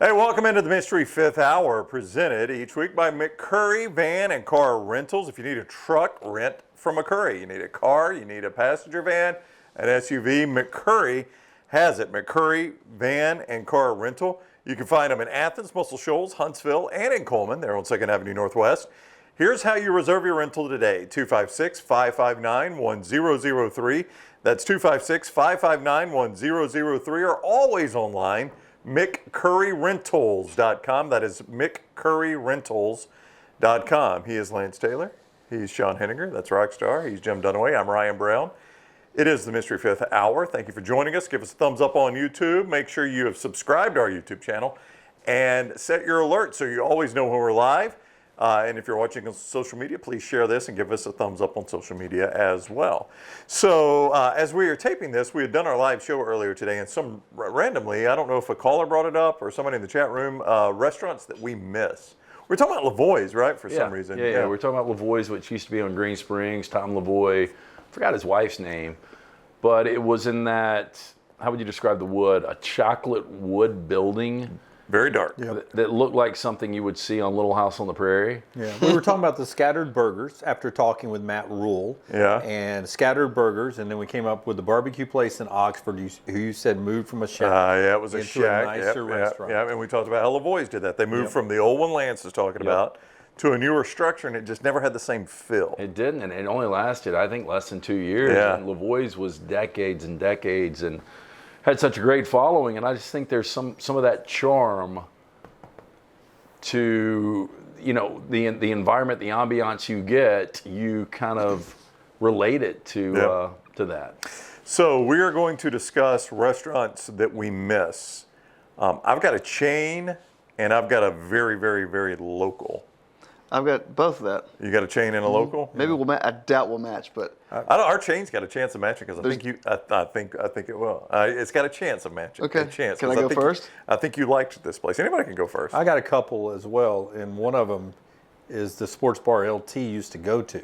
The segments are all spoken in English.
Hey, welcome into the Mystery Fifth Hour, presented each week by McCurry Van and Car Rentals. If you need a truck, rent from McCurry. You need a car, you need a passenger van, an SUV, McCurry has it. McCurry Van and Car Rental. You can find them in Athens, Muscle Shoals, Huntsville, and in Coleman. They're on 2nd Avenue Northwest. Here's how you reserve your rental today. 256-559-1003. That's 256-559-1003, or always online, McCurryRentals.com. That is McCurryRentals.com. He is Lance Taylor. He's Sean Henninger. That's Rockstar. He's Jim Dunaway. I'm Ryan Brown. It is the Mystery Fifth Hour. Thank you for joining us. Give us a thumbs up on YouTube. Make sure you have subscribed to our YouTube channel and set your alerts so you always know when we're live. And if you're watching on social media, please share this and give us a thumbs up on social media as well. So as we are taping this, we had done our live show earlier today, and randomly, I don't know if a caller brought it up or somebody in the chat room, restaurants that we miss. We're talking about Lavoie's, right, for some reason. Yeah, we're talking about Lavoie's, which used to be on Green Springs, Tom Lavoie. Forgot his wife's name, but it was in that, how would you describe the wood? A chocolate wood building. Very dark. Yep. That looked like something you would see on Little House on the Prairie. Yeah, we were talking about the Scattered Burgers after talking with Matt Rule. Yeah. And Scattered Burgers, and then we came up with the barbecue place in Oxford, who you said moved from a shack. Yeah, it was a into shack. a nicer restaurant. Yeah, and we talked about how Lavoie's did that. They moved from the old one Lance is talking about to a newer structure, and it just never had the same feel. It didn't, and it only lasted, I think, less than 2 years. Yeah. And Lavoie's was decades and decades, and had such a great following. And I just think there's some of that charm to, you know, the environment, the ambiance you get, you kind of relate it to that. So we are going to discuss restaurants that we miss. I've got a chain, and I've got a very, very, very local. I've got both of that. You got a chain and a local? Maybe I doubt we'll match, but Our chain's got a chance of matching because I think it will. It's got a chance of matching. Okay. A chance, Can I 'cause go first? I think you liked this place. Anybody can go first. I got a couple as well, and one of them is the sports bar LT used to go to.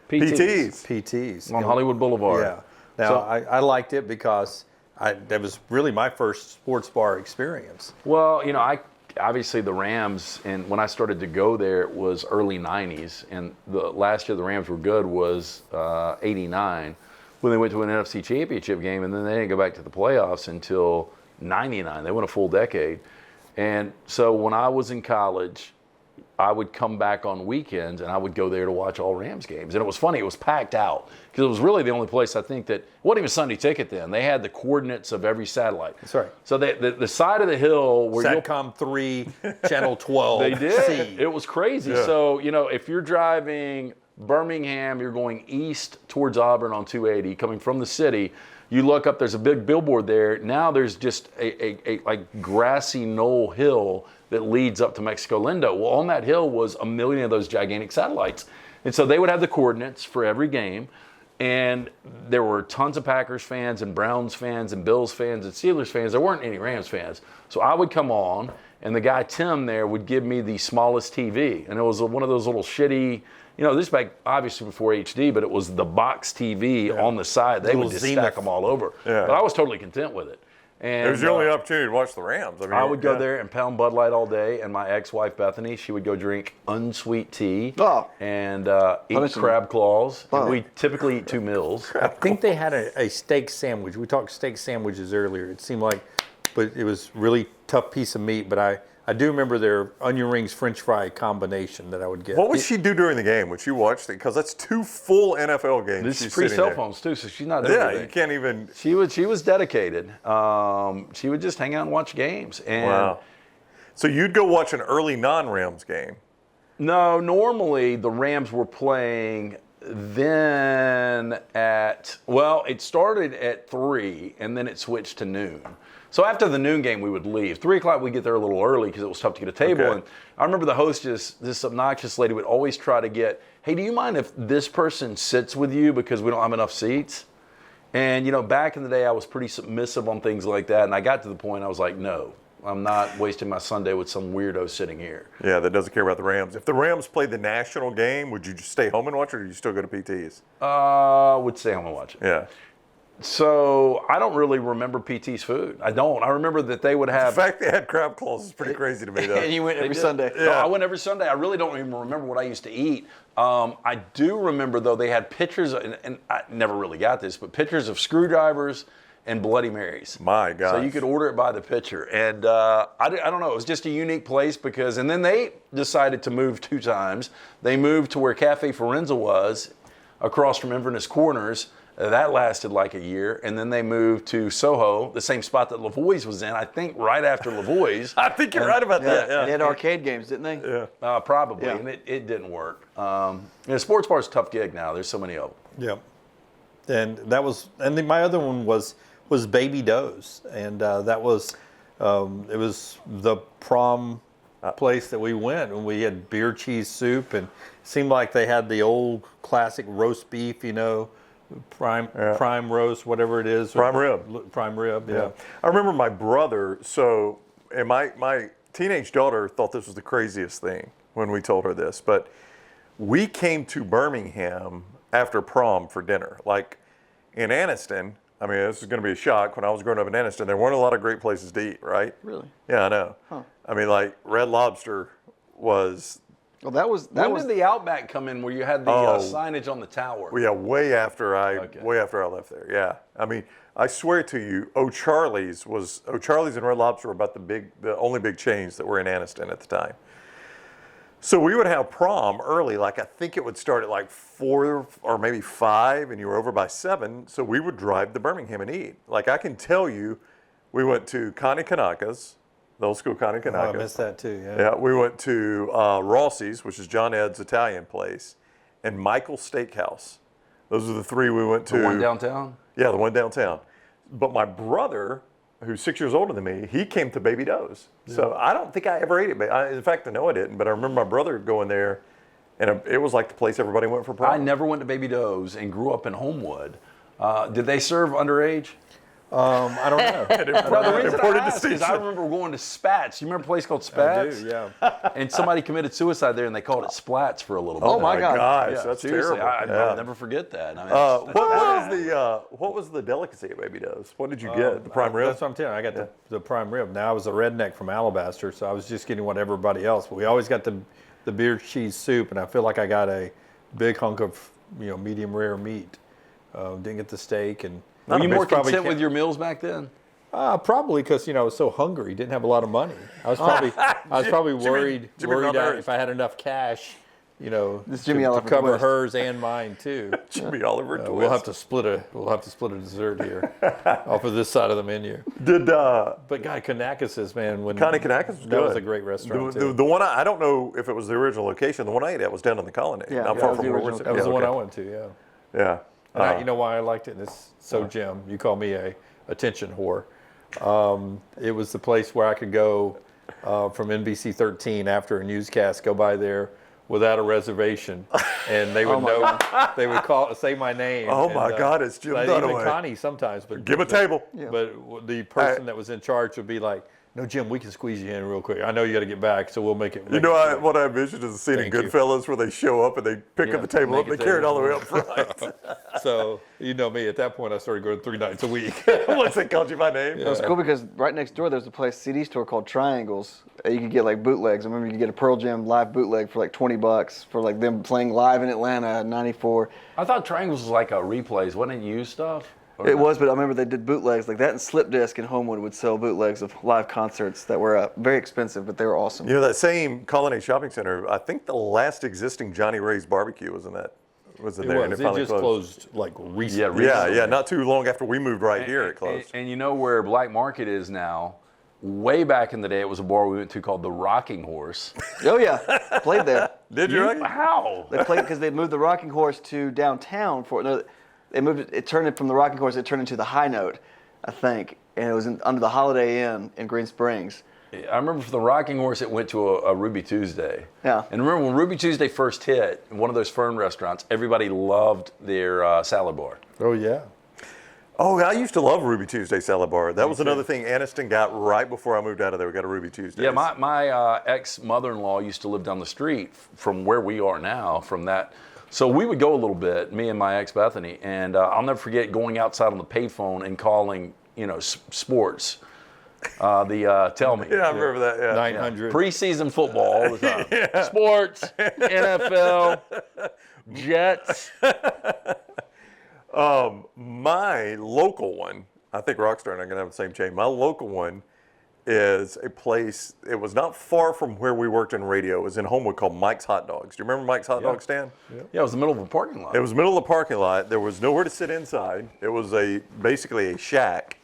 PT's. PT's. On Hollywood Boulevard. Yeah. Now, I liked it because that was really my first sports bar experience. Well, you know, obviously the Rams, and when I started to go there, it was early 90s, and the last year the Rams were good was 89, when they went to an NFC Championship game, and then they didn't go back to the playoffs until 99. They went a full decade. And so when I was in college, I would come back on weekends, and I would go there to watch all Rams games. And it was funny, it was packed out, because it was really the only place I think that, it wasn't even Sunday Ticket then. They had the coordinates of every satellite. That's right. So the side of the hill where Satcom 3, Channel 12. they did. It was crazy. Yeah. So, you know, if you're driving Birmingham, you're going east towards Auburn on 280, coming from the city, you look up, there's a big billboard there. Now there's just a like grassy knoll hill that leads up to Mexico Lindo. Well, on that hill was a million of those gigantic satellites. And so they would have the coordinates for every game. And there were tons of Packers fans and Browns fans and Bills fans and Steelers fans. There weren't any Rams fans. So I would come on, and the guy Tim there would give me the smallest TV. And it was one of those little shitty, you know, this is back obviously before HD, but it was the box TV on the side. They would just stack them all over. Yeah. But I was totally content with it. And It was your only opportunity to watch the Rams. I would go there and pound Bud Light all day, and my ex-wife Bethany, she would go drink unsweet tea and eat crab claws. And we typically eat 2 meals. I think they had a steak sandwich. We talked steak sandwiches earlier. It seemed like, but it was really tough piece of meat. But I do remember their onion rings, French fry combination that I would get. What would she do during the game? Would she watch it? Because that's 2 full NFL games. This she's is pre-cell sitting phones too, so she's not there. everything. Yeah, you can't even. She was dedicated. She would just hang out and watch games. And Wow. So you'd go watch an early non-Rams game. No, normally the Rams were playing then it started at 3 and then it switched to noon. So after the noon game, we would leave. 3 o'clock, we'd get there a little early because it was tough to get a table. Okay. And I remember the hostess, this obnoxious lady, would always try to get, hey, do you mind if this person sits with you because we don't have enough seats? And, you know, back in the day, I was pretty submissive on things like that. And I got to the point, I was like, no, I'm not wasting my Sunday with some weirdo sitting here. Yeah, that doesn't care about the Rams. If the Rams played the national game, would you just stay home and watch it, or do you still go to PTs? Would stay home and watch it. Yeah. So I don't really remember PT's food. I don't. I remember that they would The have. fact they had crab claws is pretty crazy to me, though. And you went every did. Sunday. No, I went every Sunday. I really don't even remember what I used to eat. I do remember, though, they had pictures, and I never really got this, but pictures of screwdrivers and Bloody Marys. My God. So you could order it by the pitcher. And I don't know. It was just a unique place because, and then they decided to move 2 times. They moved to where Cafe Forenza was across from Inverness Corners. That lasted like a year, and then they moved to Soho, the same spot that Lavoie's was in, I think right after Lavoie's. I think you're right about that. They Yeah. had arcade games, didn't they? Yeah. Probably, Yeah. and it didn't work. Sports bar is a tough gig now. There's so many of them. Yeah. And that was, and then my other one was Baby Doe's, and that was, it was the prom place that we went, and we had beer cheese soup, and it seemed like they had the old classic roast beef, prime roast, whatever it is. Prime rib. Prime rib, Yeah. I remember my brother, and my teenage daughter thought this was the craziest thing when we told her this, but we came to Birmingham after prom for dinner. Like in Anniston, I mean, this is going to be a shock. When I was growing up in Anniston, there weren't a lot of great places to eat, right? Really? Yeah, I know. Huh. I mean, like Red Lobster was, Well, that was When did the Outback come in where you had the signage on the tower? yeah, way after I left there. Yeah. I mean, I swear to you, O'Charlie's and Red Lobster were about the only big chains that were in Anniston at the time. So we would have prom early, like I think it would start at like 4 or maybe 5, and you were over by 7. So we would drive to Birmingham and eat. Like I can tell you, we went to Connie Kanaka's, the old school Connie Oh, I Kanaka's. missed that too, yeah. Yeah, we went to Rossi's, which is John Ed's Italian place, and Michael's Steakhouse. Those are the 3 we went to. The one downtown? Yeah, the one downtown. But my brother, who's 6 years older than me, he came to Baby Doe's. So I don't think I ever ate it. In fact, I know I didn't, but I remember my brother going there, and it was like the place everybody went for prom. I never went to Baby Doe's and grew up in Homewood. Did they serve underage? I don't know. No, the reason I Important ask is I distinction. remember going to Spats. You remember a place called Spats? I do, yeah. And somebody committed suicide there, and they called it Splats for a little bit. Oh, my God. Gosh, Yeah, that's seriously, terrible. I'll Yeah. never forget that. I mean, What was the delicacy at Baby Doe's? What did you get? The prime rib? That's what I'm telling you. I got the prime rib. Now, I was a redneck from Alabaster, so I was just getting what everybody else. But we always got the beer cheese soup, and I feel like I got a big hunk of medium rare meat. Didn't get the steak, and were you more probably content with your meals back then? probably because I was so hungry, didn't have a lot of money. I was probably worried Jimmy out Oliver. if I had enough cash, This Jimmy to Oliver cover West. hers and mine too. Jimmy Oliver twist. We'll have to split a dessert here off of this side of the menu. Did But God, Kanakis's, man, when Connie Kanaka's was good. that was a great restaurant too. The one I don't know if it was the original location. The one I ate at was down in the Colony. Yeah, not that far was from the where we're original. sitting. That was the one I okay. went to, yeah. Yeah. And you know why I liked it? And it's so Jim, you call me a attention whore. It was the place where I could go from NBC 13 after a newscast, go by there without a reservation, and they would they would say my name. Oh and, my God, it's Jim even Dunaway. Connie sometimes, but Give him a table. But the person that was in charge would be like, "No, Jim, we can squeeze you in real quick. I know you got to get back, so we'll make it." You know what I envisioned is a scene in Thank you. Goodfellas where they show up and they pick up the table up make and a they carry it table all the way for up front. So you know me. At that point, I started going 3 nights a week. Once they called you by name. It was cool because right next door there's a place CD store called Triangles. You could get like bootlegs. I remember you could get a Pearl Jam live bootleg for like $20 for like them playing live in Atlanta in '94. I thought Triangles was like a replays. Wasn't it used stuff? Or It not? was, but I remember they did bootlegs like that, and Slip Disc in Homewood would sell bootlegs of live concerts that were very expensive, but they were awesome. You know, that same Colony Shopping Center, I think the last existing Johnny Ray's barbecue was in there. And It finally just closed like recently. Yeah, not too long after we moved right here, it closed. And you know where Black Market is now? Way back in the day, it was a bar we went to called the Rocking Horse. Oh yeah, played there. Did you? Right? How? They played because they moved the Rocking Horse to downtown for no, they moved it. It turned it from the Rocking Horse. It turned into the High Note, I think, and it was under the Holiday Inn in Green Springs. I remember for the Rocking Horse, it went to a Ruby Tuesday. Yeah. And remember when Ruby Tuesday first hit, in one of those Fern restaurants, everybody loved their salad bar. Oh yeah. Oh, I used to love Ruby Tuesday Salad Bar. That was another thing Anniston got right before I moved out of there. We got a Ruby Tuesday. Yeah, my ex-mother-in-law used to live down the street from where we are now, from that So we would go a little bit, me and my ex Bethany, and I'll never forget going outside on the payphone and calling, sports. Tell me. Yeah, I remember that. Yeah. 900. Preseason football all the time. Sports, NFL, Jets. My local one, I think Rockstar and I are going to have the same chain. My local one is a place, it was not far from where we worked in radio. It was in Homewood called Mike's Hot Dogs. Do you remember Mike's Hot Dog stand? Yeah, it was the middle of a parking lot. It was middle of the parking lot. There was nowhere to sit inside. It was basically a shack.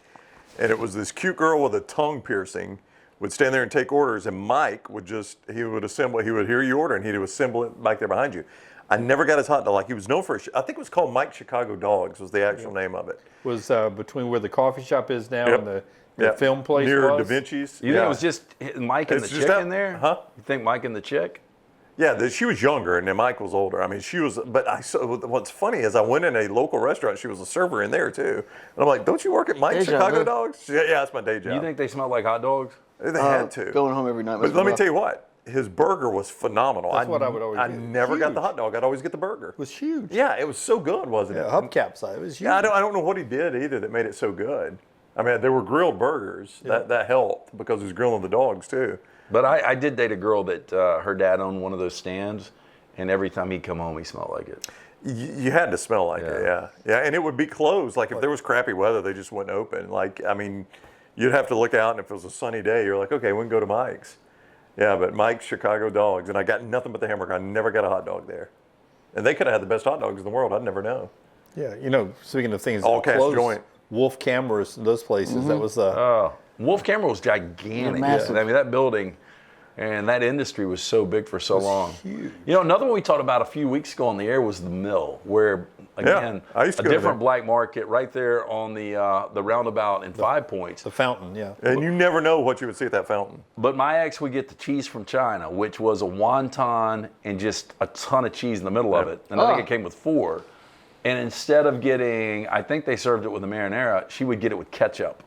And it was this cute girl with a tongue piercing would stand there and take orders. And Mike would he would hear you order and he would assemble it back there behind you. I never got his hot dog. Like he was known for, I think it was called Mike Chicago Dogs was the actual name of it. Was between where the coffee shop is now Yep. and the film place Near was? Da Vinci's. You think it was just Mike and It's the just chick that- in there? huh? You think Mike and the chick? Yeah, she was younger and then Mike was older. I mean, she was, but what's funny is I went in a local restaurant. She was a server in there too. And I'm like, don't you work at Mike's Day job, Chicago huh? Dogs? Yeah, that's my day job. You think they smell like hot dogs? They had to. Going home every night. But let me tell you what, his burger was phenomenal. That's what I would always I get. never got the Huge. hot dog. I'd always get the burger. It was huge. Yeah, it was so good, wasn't Yeah, it? hubcap size. It was huge. Yeah, I don't know what he did either that made it so good. I mean, there were grilled burgers. That helped because he was grilling the dogs too. But I did date a girl that her dad owned one of those stands, and every time he'd come home, he smelled like it. You had to smell like it, Yeah. yeah, and it would be closed. Like if there was crappy weather, they just wouldn't open. Like I mean, you'd have to look out, and if it was a sunny day, you're like, okay, we can go to Mike's. Yeah, but Mike's Chicago Dogs, and I got nothing but the hamburger. I never got a hot dog there, and they could have had the best hot dogs in the world. I'd never know. Yeah, speaking of things All that cast closed, joint. Wolf Cameras, those places, that was Wolf Camera was gigantic. Massive. I mean, that building and that industry was so big for so long. huge. Another one we talked about a few weeks ago on the air was the Mill, where again, I used to a go different there. black market right there on the roundabout in 5 Points. the fountain, yeah. And you never know what you would see at that fountain. But my ex would get the cheese from China, which was a wonton and just a ton of cheese in the middle of it. And I think it came with 4. And instead of getting, I think they served it with a marinara, she would get it with ketchup.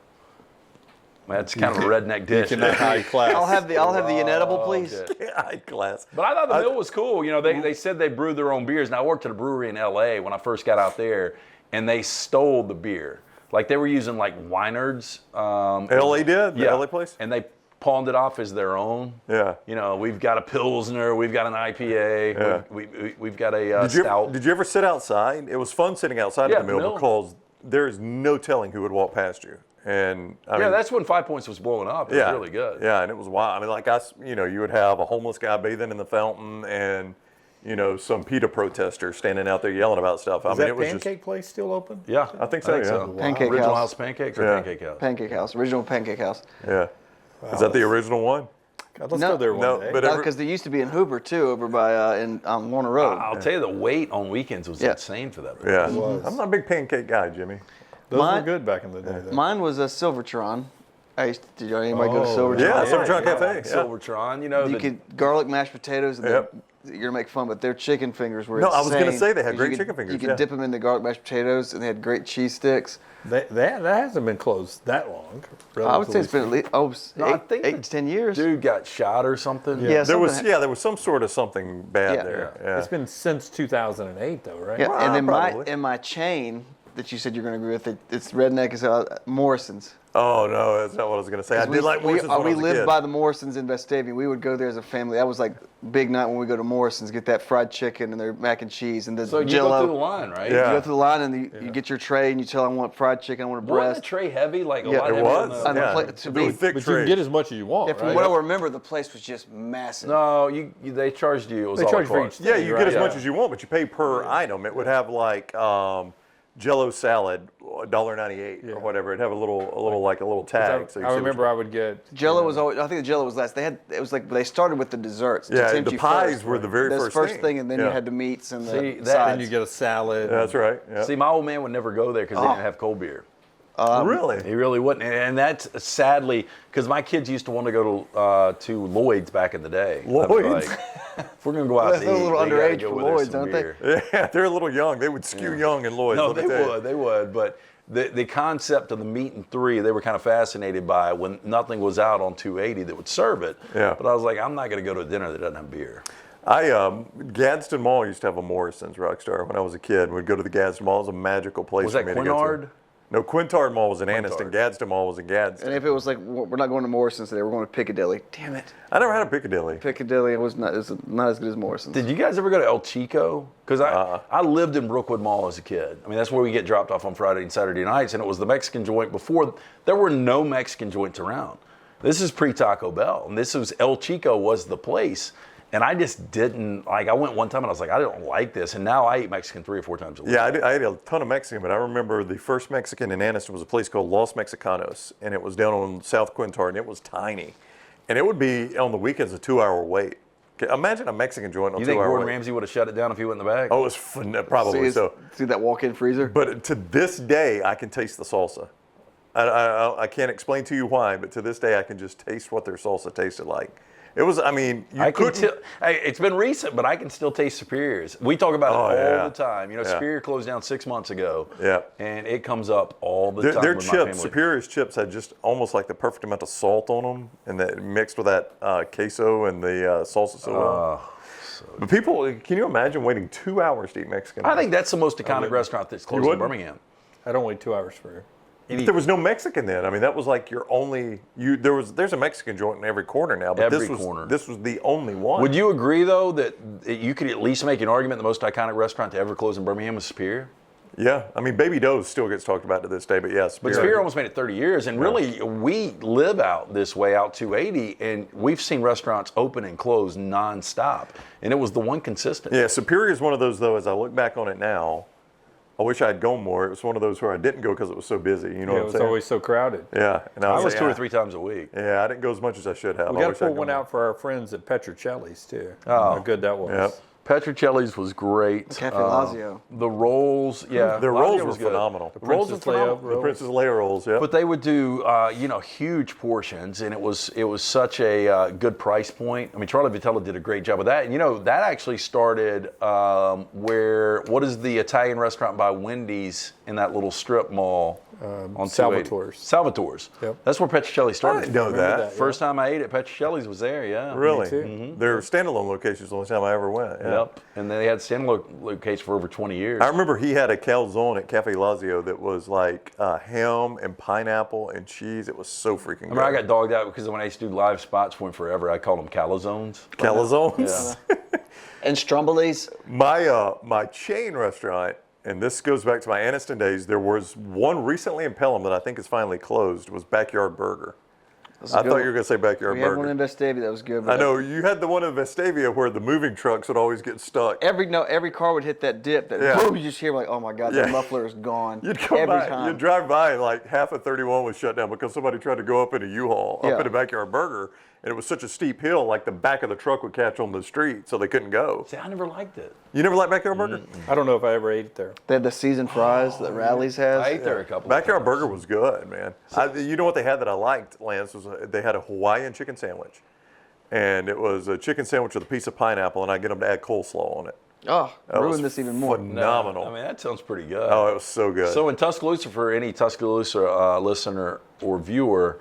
That's kind of a redneck dish. That high class. I'll have the inedible, please. High class. But I thought the Mill was cool. They said they brewed their own beers. And I worked at a brewery in LA when I first got out there, and they stole the beer. Like they were using like Weinard's. LA did? The LA place? And they pawned it off as their own. Yeah. We've got a Pilsner, we've got an IPA, Yeah. we've got a stout. Did you ever sit outside? It was fun sitting outside Yeah, of the mill Mill. because there is no telling who would walk past you. And I mean, That's when 5 Points was blowing up. It was really good. Yeah, and it was wild. I mean, like you would have a homeless guy bathing in the fountain and, some PETA protester standing out there yelling about stuff. I Is mean, that it was pancake place still open? Yeah, I think so, yeah. Wow. Pancake Original House. House Pancakes or Yeah. Pancake House? Pancake House, original Pancake House. Yeah. Is that the original one? God, let's No. go there one No, day. but Because they used to be in Hoover too, over by on Warner Road. I'll tell you, the wait on weekends was Yeah. insane for that. Yeah. was. I'm not a big pancake guy, Jimmy. Those Mine- were good back in the day. though. Mine was a Silvertron. Did anybody go to Oh, Silvertron? Yeah, Silvertron Cafe. Yeah. Silvertron, You could garlic mashed potatoes, and Yep. you're gonna make fun, but their chicken fingers were No, I was gonna insane, say they had 'cause great you could- chicken fingers, You could yeah. dip them in the garlic mashed potatoes, and they had great cheese sticks. That hasn't been closed that long. I would say it's been at least No, I eight, think 8 to 10 years. dude got shot or something. Yeah. There was something- there was some sort of something bad Yeah. there. Yeah. It's been since 2008 though, right? Yeah, Well, and then probably. my chain that you said you're going to agree with, it's redneck is Morrisons. Oh no, that's not what I was gonna say. I did like Morrisons when I we was a lived kid. by the Morrisons in Vestavia. We would go there as a family. That was like big night when we go to Morrisons, get that fried chicken and their mac and cheese and the So you Jell-O. go through the line, right? Yeah. You go through the line and you get your tray and you tell them I want fried chicken, I want a Wasn't breast. the tray heavy? Like a Yeah, lot It heavier was. than the- On the Yeah. plate to They were be- thick But you can trays. get as much as you want, Yeah, from right? what I remember, the place was just massive. No, they charged you. It was They all charge for carte. each Yeah, you Right. get as Yeah. much as you want, but you pay per item. It would have like Jell-O salad, $1.98 or whatever. It'd have a little tag. So you I see remember what I would get Jell-O was always. I think the Jell-O was last. It was like they started with the desserts. to Yeah, tempt the you pies first. were the very That's first thing. and then Yeah. you had the meats and the See, that- sides. then you get a salad. That's right. Yeah. See, my old man would never go there because they didn't have cold beer. Really? He really wouldn't, and that's sadly because my kids used to want to go to Lloyd's back in the day. I'd be Lloyd's? like, if we're gonna go out to eat, They're a little they gotta underage go for with us Lloyd's, some aren't they? beer. Yeah, they're a little young. They would skew young in Lloyd's. No, let me tell you. they would, but the concept of the meat and three, they were kind of fascinated by when nothing was out on 280 that would serve it. Yeah. But I was like, I'm not going to go to a dinner that doesn't have beer. Gadsden Mall used to have a Morrisons, Rockstar, when I was a kid. We'd go to the Gadsden Mall. It was a magical place Was for that me to go to. Quinard? No, Quintard Mall was in Anniston. Gadsden Mall was in Gadsden. And if it was like, we're not going to Morrisons today, we're going to Piccadilly. Damn it. I never had a Piccadilly. Piccadilly was not as good as Morrisons. Did you guys ever go to El Chico? Because I lived in Brookwood Mall as a kid. I mean, that's where we get dropped off on Friday and Saturday nights, and it was the Mexican joint before. There were no Mexican joints around. This is pre-Taco Bell, and this was El Chico was the place. And I just didn't, I went one time and I was like, I don't like this. And now I eat Mexican 3 or 4 times a week. Yeah, I ate a ton of Mexican, but I remember the first Mexican in Anniston was a place called Los Mexicanos, and it was down on South Quintard, and it was tiny. And it would be, on the weekends, a 2-hour wait. Imagine a Mexican joint on a 2-hour wait. You think Gordon Ramsay would have shut it down if he went in the bag? Oh, it was fun, probably so. See that walk-in freezer? But to this day, I can taste the salsa. I can't explain to you why, but to this day, I can just taste what their salsa tasted like. It was, I mean, you couldn't. It's been recent, but I can still taste Superior's. We talk about it all the time. You know, Superior closed down 6 months ago. Yeah. And it comes up all the time. Their with chips, my family. Superior's chips had just almost like the perfect amount of salt on them, and that mixed with that queso and the salsa so well. But people, can you imagine waiting 2 hours to eat Mexican? I think that's the most iconic restaurant that's closed in Birmingham. I don't wait 2 hours for anything. There was no Mexican then. I mean, that was like your only. There's a Mexican joint in every corner now, but this was the only one. Would you agree though that you could at least make an argument the most iconic restaurant to ever close in Birmingham was Superior? Yeah, I mean, Baby Doe's still gets talked about to this day, but yes. But Superior almost made it 30 years, and really, we live out this way, out 280, and we've seen restaurants open and close nonstop, and it was the one consistent. Yeah, Superior is one of those, though, as I look back on it now, I wish I had gone more. It was one of those where I didn't go because it was so busy. You know what I'm saying? It was always so crowded. Yeah. And I was 2 or 3 times a week. Yeah, I didn't go as much as I should have. We got to pull one out for our friends at Petrocelli's, too. Oh. How good that was. Yep. Petrocelli's was great. Cafe Lazio. The rolls, yeah. Their rolls were phenomenal. The rolls were phenomenal. The Princess Leia rolls, yeah. But they would do, huge portions, and it was such a good price point. I mean, Charlie Vitella did a great job with that. And, that actually started what is the Italian restaurant by Wendy's in that little strip mall? On Salvatore's. Yep. That's where Petrocelli started. I didn't know that. First time I ate at Petrocelli's was there, yeah. Really? Me too. Mm-hmm. Their standalone locations the only time I ever went. Yeah. Yep. And they had standalone locations for over 20 years. I remember he had a calzone at Cafe Lazio that was like ham and pineapple and cheese. It was so freaking good. I got dogged out because when I used to do live spots for him forever, I called them calzones. Calzones? Yeah. And Strombolis. My chain restaurant, and this goes back to my Anniston days, there was one recently in Pelham that I think is finally closed, was Backyard Burger. I thought you were going to say Backyard Burger. We had one in Vestavia that was good. I know, you had the one in Vestavia where the moving trucks would always get stuck. Every car would hit that dip. Boom, you just hear like, oh my God, the muffler is gone. You'd come every by, time. you'd drive by and like half of 31 was shut down because somebody tried to go up in a U-Haul, up in a Backyard Burger. And it was such a steep hill, like the back of the truck would catch on the street, so they couldn't go. See, I never liked it. You never liked Backyard Burger? I don't know if I ever ate it there. They had the seasoned fries that Rally's has. I ate there a couple Backyard of times. Burger was good, man. You know what they had that I liked, Lance, was they had a Hawaiian chicken sandwich. And it was a chicken sandwich with a piece of pineapple, and I get them to add coleslaw on it. Oh, ruin this even more. Phenomenal. I mean, that sounds pretty good. Oh, it was so good. So in Tuscaloosa, for any Tuscaloosa listener or viewer,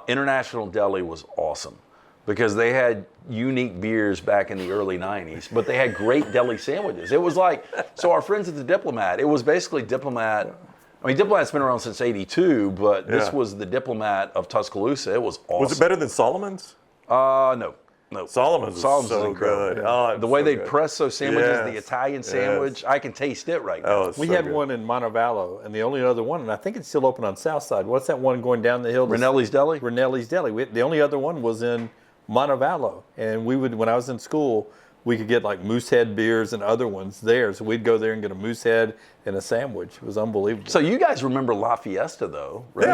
International Deli was awesome because they had unique beers back in the early 90s, but they had great deli sandwiches. It was like, so our friends at the Diplomat, it was basically Diplomat. I mean, Diplomat's been around since '82, but this was the Diplomat of Tuscaloosa. It was awesome. Was it better than Solomon's? No. Solomon's was so incredible. good. Oh, the way so they good. press those sandwiches, Yes. the Italian sandwich, I can taste it right now. Oh, We had one in Montevallo, and the only other one, and I think it's still open on South Side. What's that one going down the hill? Ranelli's Deli? Ranelli's Deli. The only other one was in Montevallo, and we would, when I was in school, we could get like Moosehead beers and other ones there. So we'd go there and get a Moosehead and a sandwich. It was unbelievable. So you guys remember La Fiesta, though, right?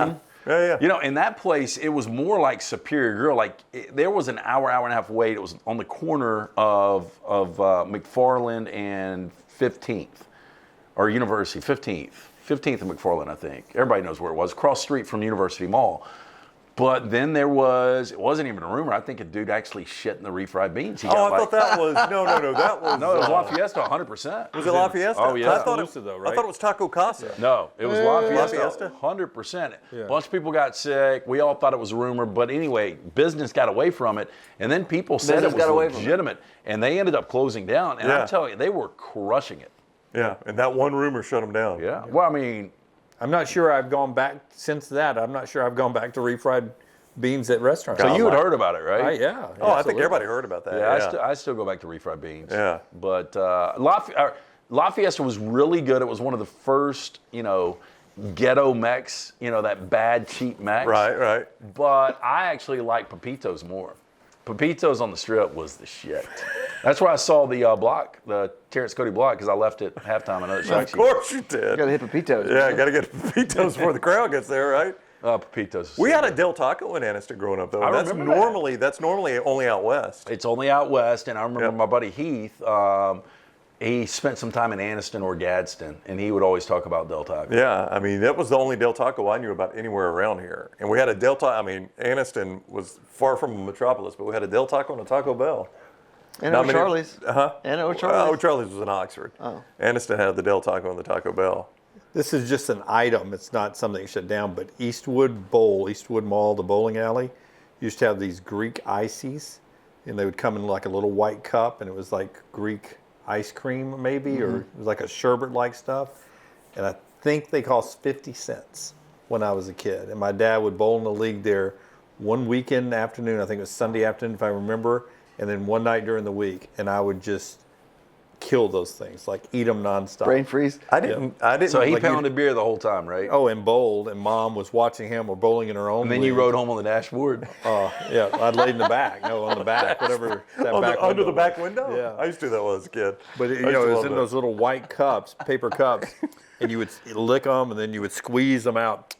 Yeah. You know, in that place, it was more like Superior Grill. Like, there was an hour and a half wait. It was on the corner of McFarland and 15th, or University, 15th and McFarland, I think. Everybody knows where it was. Cross street from University Mall. But then it wasn't even a rumor. I think a dude actually shit in the refried beans. He Oh, got I thought that was, no, that was. No, it was La Fiesta, 100%. Was it La Fiesta? Oh, yeah. I thought Tuscaloosa, though, right? I thought it was Taco Casa. No, it was La La Fiesta, Fiesta? 100%. A bunch of people got sick. We all thought it was a rumor. But anyway, business got away from it. And then people said Business it got away was from it. legitimate. And they ended up closing down. And Yeah. I'm telling you, they were crushing it. Yeah, and that one rumor shut them down. Yeah. Well, I mean, I'm not sure I've gone back since that. I'm not sure I've gone back to refried beans at restaurants. so you had heard about it, right? Yeah. Oh, I think everybody heard about that. Yeah, I still go back to refried beans. Yeah. But La Fiesta was really good. It was one of the first, ghetto Mex, that bad, cheap Mex. Right. But I actually like Pepito's more. Pepito's on the strip was the shit. That's where I saw the the Terrence Cody block, because I left at halftime. I know it Of shocks you. course you You did. got to hit Pepitos. Yeah, got to get Pepitos before the crowd gets there, right? Pepito's. We had a Del Taco in Anniston growing up, though. I That's remember that. normally only out west. It's only out west, and I remember Yep. my buddy Heath. He spent some time in Anniston or Gadsden, and he would always talk about Del Taco. Yeah, I mean, that was the only Del Taco I knew about anywhere around here. And we had a Del Taco, I mean, Anniston was far from a metropolis, but we had a Del Taco and a Taco Bell. And Not many- O'Charlie's. Uh-huh. And O'Charlie's. O'Charlie's was in Oxford. Oh. Anniston had the Del Taco and the Taco Bell. This is just an item. It's not something shut down. But Eastwood Mall, the bowling alley, used to have these Greek ices, and they would come in like a little white cup, and it was like Greek ice cream maybe, or it was like a sherbet-like stuff. And I think they cost 50 cents when I was a kid. And my dad would bowl in the league there one weekend afternoon. I think it was Sunday afternoon if I remember, and then one night during the week. And I would just kill those things, like eat them nonstop. Brain freeze. I didn't. So he like you- pounded beer the whole time, right? Oh, and bowled, and Mom was watching him or bowling in her own. And then you league. rode home on the dashboard. Yeah, I'd laid in the back. No, on the back, whatever that back Under window the back was. window? Yeah. I used to do that when I was a kid. But I it used to was love in that. those little white cups, paper cups, and you would lick them, and then you would squeeze them out.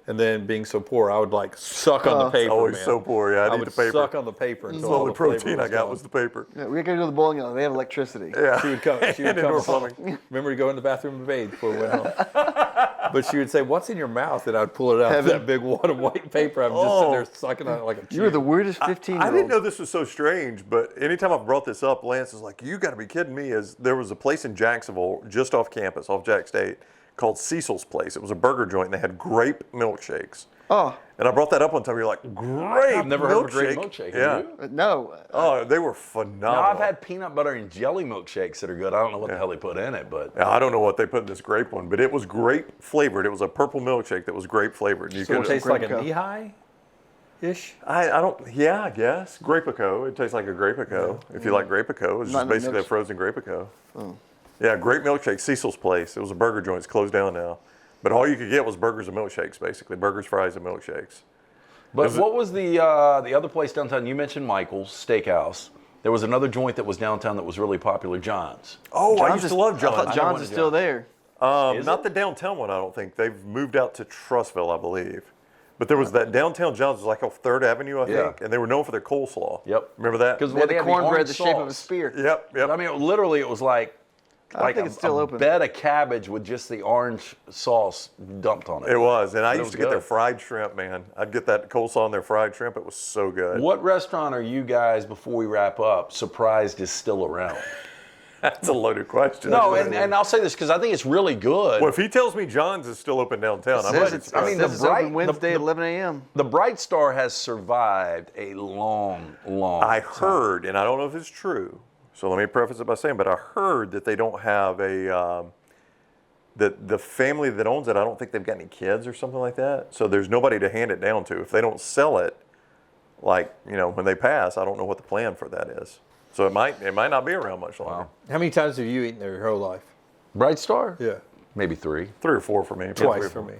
And then, being so poor, I would like suck on the paper. Always man. so poor, yeah. I'd I eat would the paper. suck on the paper That's until the all only the flavor protein I got gone. was the paper. Yeah, we got to go to the bowling alley. They have electricity. Yeah. She would come. She would And indoor come home. plumbing. Remember to go in the bathroom and bathe before we went home. But she would say, "What's in your mouth?" And I'd pull it out. That big wad of white paper. I'm just sitting there sucking on it like a chew. You were the weirdest 15-year-old. I didn't know this was so strange, but anytime I've brought this up, Lance is like, "You got to be kidding me!" There was a place in Jacksonville, just off campus, off Jack State, called Cecil's Place. It was a burger joint, and they had grape milkshakes. Oh, And I brought that up one time. You're like, "Grape I've never heard of a grape milkshake. Yeah. Have you? no. Oh, they were No, phenomenal. I've had peanut butter and jelly milkshakes that are good. I don't know what the hell they put in it, but Now, I don't know what they put in this grape one, but it was grape flavored. It was a purple milkshake that was grape flavored. You So it could- tastes like a Grape knee-high-ish. I don't. Yeah, I guess Grapico. It tastes like a Grapico. If you like Grapico, it's Not just in the basically a mix. frozen Grapico. Yeah, grape milkshake. Cecil's Place. It was a burger joint. It's closed down now, but all you could get was burgers and milkshakes, basically burgers, fries, and milkshakes. what was the other place downtown? You mentioned Michael's Steakhouse. There was another joint that was downtown that was really popular, John's. Oh, I John's used to love I thought John's. John's is still there. Is Not it? the downtown one. I don't think they've moved out to Trussville, I believe. But there was that downtown John's, was like off 3rd Avenue, I Yeah. think, and they were known for their coleslaw. Yep. Remember that? Because They had they the had the cornbread orange the shape of a sauce. spear. Yep. I mean, literally, it was like I think it's still a open. bed of cabbage with just the orange sauce dumped on it. It was, and I It used was to get their good. fried shrimp, man. I'd get that coleslaw on their fried shrimp. It was so good. What restaurant are you guys, before we wrap up, surprised is still around? That's a loaded question. No, and I'll say this because I think it's really good. Well, if he tells me John's is still open downtown, I'm Says ready. it's, I mean, says the it's bright- open Wednesday the- at 11 a.m. The Bright Star has survived a long I heard, and I don't know if it's true, so let me preface it by saying, but I heard that they don't have a, that the family that owns it, I don't think they've got any kids or something like that. So there's nobody to hand it down to. If they don't sell it, like, when they pass, I don't know what the plan for that is. So it might not be around much longer. Wow. How many times have you eaten there your whole life? Bright Star? Yeah, Maybe 3. 3 or 4 for me. twice for me.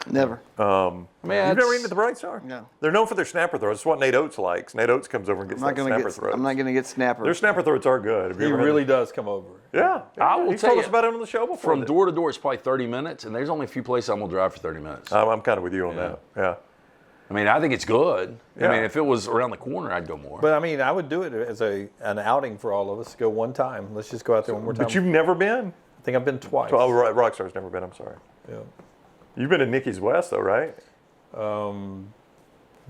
Never. Man, You've never eaten at the Bright Star? No. They're known for their snapper throats. It's what Nate Oates likes. Nate Oates comes over and gets I'm not that gonna snapper get. throats. I'm not gonna get snapper. Their snapper throats are good. Have you He ever had really them? does come over. Yeah. I will He's tell told you, us about it on the show before. From didn't door to door, it's probably 30 minutes, and there's only a few places I'm going to drive for 30 minutes. he? I'm kind of with you on that. Yeah. I mean, I think it's good. Yeah. I mean, if it was around the corner, I'd go more. But I mean, I would do it as an outing for all of us. Go one time. Let's just go out there one more time. But you've never been? I think I've been twice. Oh, Rockstar's never been. I'm sorry. Yeah. You've been to Nikki's West, though, right?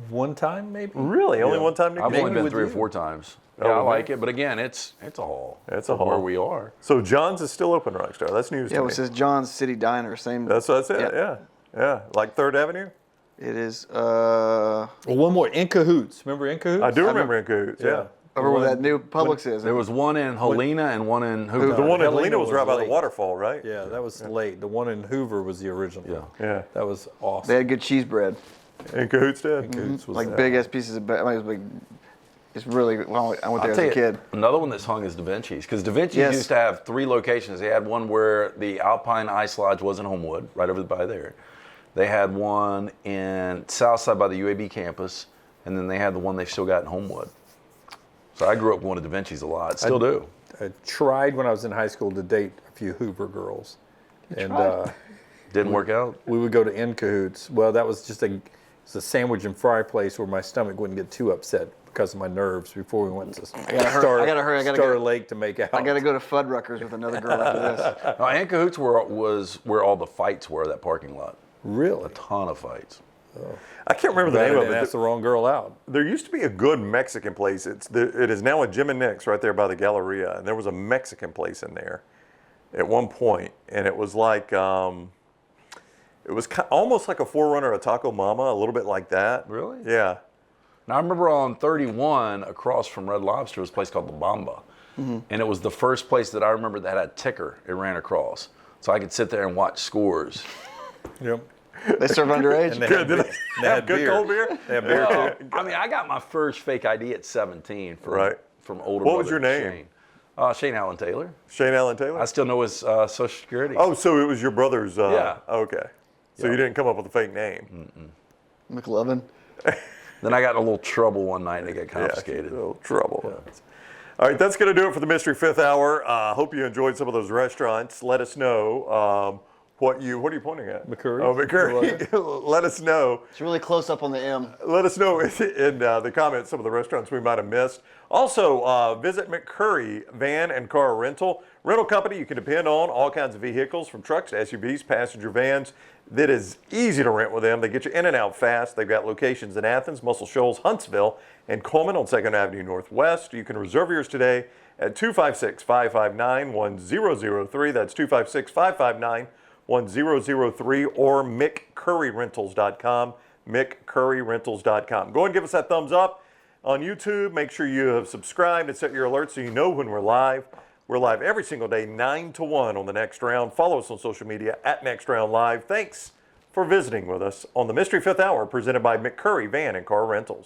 One time, maybe. Really? Only one time? I've Nick? only been with 3 or you. 4 times. Oh, Yeah, I with like me? it, but again, it's a haul. It's a Where haul. we are. So John's is still open, Rockstar. That's news Yeah, to it me. says John's City Diner. Same. That's it. Yeah. Like 3rd Avenue? It is. Well, one more, In Cahoots. Remember In Cahoots? I do remember in Cahoots, yeah. Over where that new Publix is. There was one in Helena and one in Hoover. The one in Helena Helena was right was by the late. waterfall, right? Yeah, that was late. The one in Hoover was the original. Yeah. Yeah. That was awesome. They had good cheese bread. In Cahoots did? Cahoots was Like big ass pieces of bread. I mean, it was like, it's really. Well, I went there I'll as tell a you, kid. another one that's hung is Da Vinci's, because Da Vinci's Yes. used to have 3 locations. They had one where the Alpine Ice Lodge was in Homewood, right over by there. They had one in Southside by the UAB campus, and then they had the one they've still got in Homewood. So I grew up going to Da Vinci's a lot, still do. I tried when I was in high school to date a few Hoover girls. And Didn't work out. we would go to In Cahoots. Well, that was just it's a sandwich and fry place where my stomach wouldn't get too upset because of my nerves before we went to gotta hurry, I gotta Star go. Lake to make out. I got to go to Fuddruckers with another girl after this. No, In Cahoots was where all the fights were, that parking lot. Really? A ton of fights. I can't remember the Glad I name of didn't it. ask the wrong girl out. There used to be a good Mexican place. It is now a Jim and Nick's right there by the Galleria, and there was a Mexican place in there at one point, and it was like it was almost like a forerunner of Taco Mama, a little bit like that. Really? Yeah. Now I remember on 31 across from Red Lobster was a place called La Bamba. And it was the first place that I remember that had a ticker it ran across. So I could sit there and watch scores. Yep. They serve underage. And they Good. had, Did they they have had good beer. cold beer? They had beer Well, too. I mean, I got my first fake ID at 17 from, Right. from older What was brother your name? Shane. Shane Allen Taylor. Shane Allen Taylor? I still know his Social Security. Oh, so it was your brother's. Yeah. Okay. So Yeah. you didn't come up with a fake name. McLovin. Then I got in a little trouble one night and it got Yeah, confiscated. a little trouble. All right, that's going to do it for the Mystery Fifth Hour. Hope you enjoyed some of those restaurants. Let us know what are you pointing at? McCurry. Oh, McCurry. Let us know. It's really close up on the M. Let us know in the comments some of the restaurants we might have missed. Also, visit McCurry Van and Car Rental. Rental company you can depend on, all kinds of vehicles from trucks, SUVs, passenger vans. That is easy to rent with them. They get you in and out fast. They've got locations in Athens, Muscle Shoals, Huntsville, and Coleman on 2nd Avenue Northwest. You can reserve yours today at 256-559-1003. That's 256-559-1003 or McCurryRentals.com. McCurryRentals.com. Go and give us that thumbs up on YouTube. Make sure you have subscribed and set your alerts so you know when we're live. We're live every single day, 9 to 1 on the Next Round. Follow us on social media at Next Round Live. Thanks for visiting with us on the Mystery Fifth Hour presented by McCurry Van and Car Rentals.